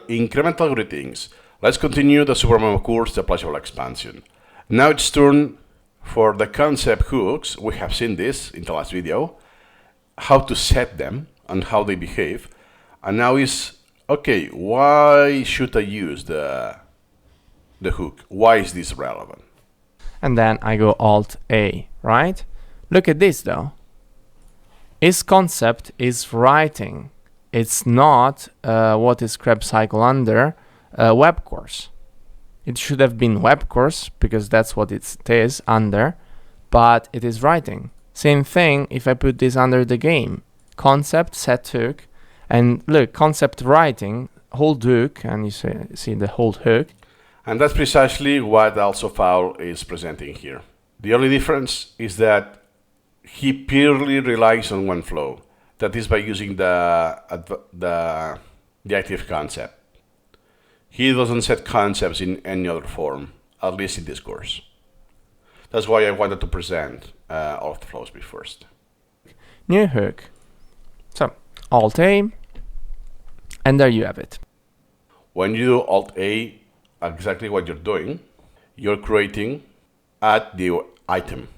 incremental greetings. Let's continue the Supermemo course, the Pleasurable expansion. Now it's turn for the concept hooks. We have seen this in the last video, how to set them and how they behave. And now is, okay, why should I use the hook? Why is this relevant? And then I go Alt-A, right? Look at this though. Its concept is writing. It's not what is Krebs cycle under web course. It should have been web course because that's what it is under, but it is writing. Same thing if I put this under the game. Concept, set hook, and look, concept writing, hold hook, and you see the hold hook. And that's precisely what also Fowl is presenting here. The only difference is that he purely relies on one flow. That is by using the active concept. He doesn't set concepts in any other form, at least in this course. That's why I wanted to present all of the flows first. New hook. So, Alt-A, and there you have it. When you do Alt-A, exactly what you're doing, you're creating add the item.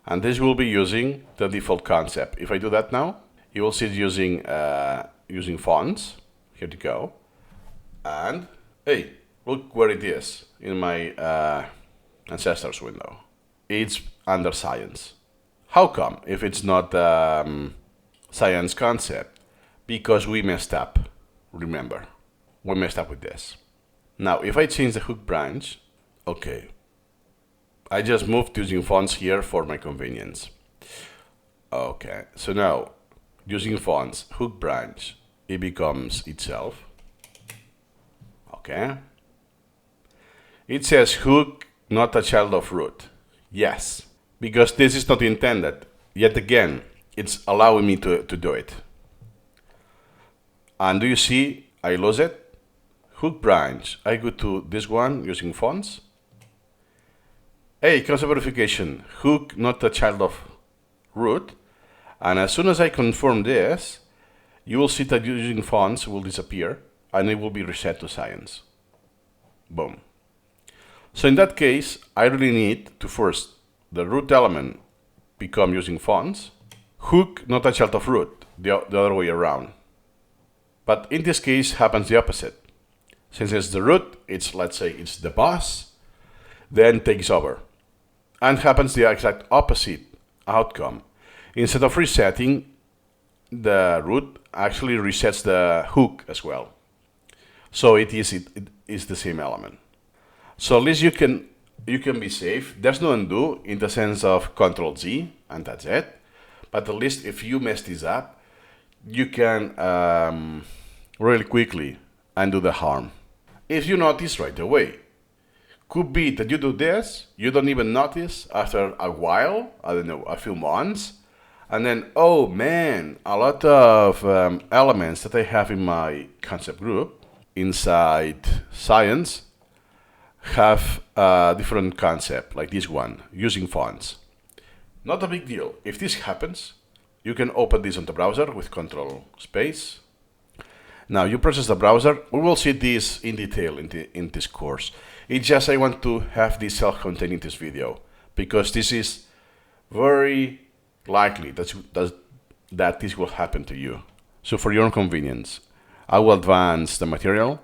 And this will be using the default concept. If I do that now, you will see it using fonts. Here to go. And hey, look where it is in my ancestors window. It's under science. How come if it's not science concept? Because we messed up. Remember, we messed up with this. Now, if I change the hook branch, okay, I just moved using fonts here for my convenience. Okay, so now using fonts, hook branch, it becomes itself. Okay. It says hook, not a child of root. Yes, because this is not intended. Yet again, it's allowing me to do it. And do you see, I lose it? Hook branch, I go to this one using fonts. Hey, concept verification, hook, not a child of root. And as soon as I confirm this, you will see that using fonts will disappear and it will be reset to science. Boom. So in that case, I really need to first the root element become using fonts, hook, not a child of root, the other way around. But in this case happens the opposite. Since it's the root, it's, let's say it's the boss, then takes over. And happens the exact opposite outcome. Instead of resetting the root, actually resets the hook as well. So it is the same element. So at least you can be safe. There's no undo in the sense of Control Z and that's it. But at least if you mess this up, you can really quickly undo the harm. If you notice right away, could be that you do this, you don't even notice after a while, I don't know, a few months, and then, oh man, a lot of elements that I have in my concept group inside science have a different concept, like this one, using fonts. Not a big deal. If this happens, you can open this on the browser with Control Space. Now you process the browser. We will see this in detail in this course. It's just I want to have this self-contained in this video because this is very likely that this will happen to you. So for your convenience, I will advance the material.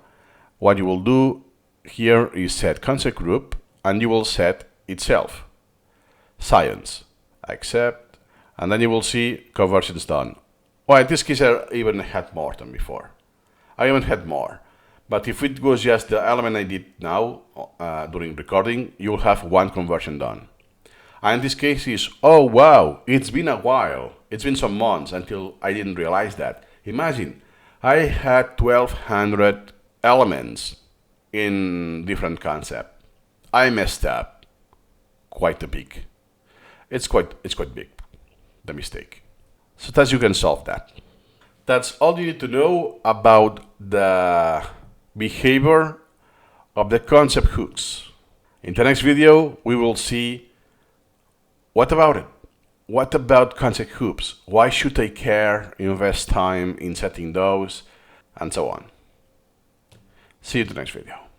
What you will do here is set concept group and you will set itself. Science, accept, and then you will see conversions done. Well, in this case I even had more than before. I even had more. But if it was just the element I did now during recording, you will have one conversion done. And in this case is, oh wow, it's been a while. It's been some months until I didn't realize that. Imagine, I had 1200 elements in different concept. I messed up quite a big. It's quite big, the mistake. So that you can solve that. That's all you need to know about the behavior of the concept hooks. In the next video, we will see what about it? What about concept hooks? Why should I care, invest time in setting those, and so on. See you in the next video.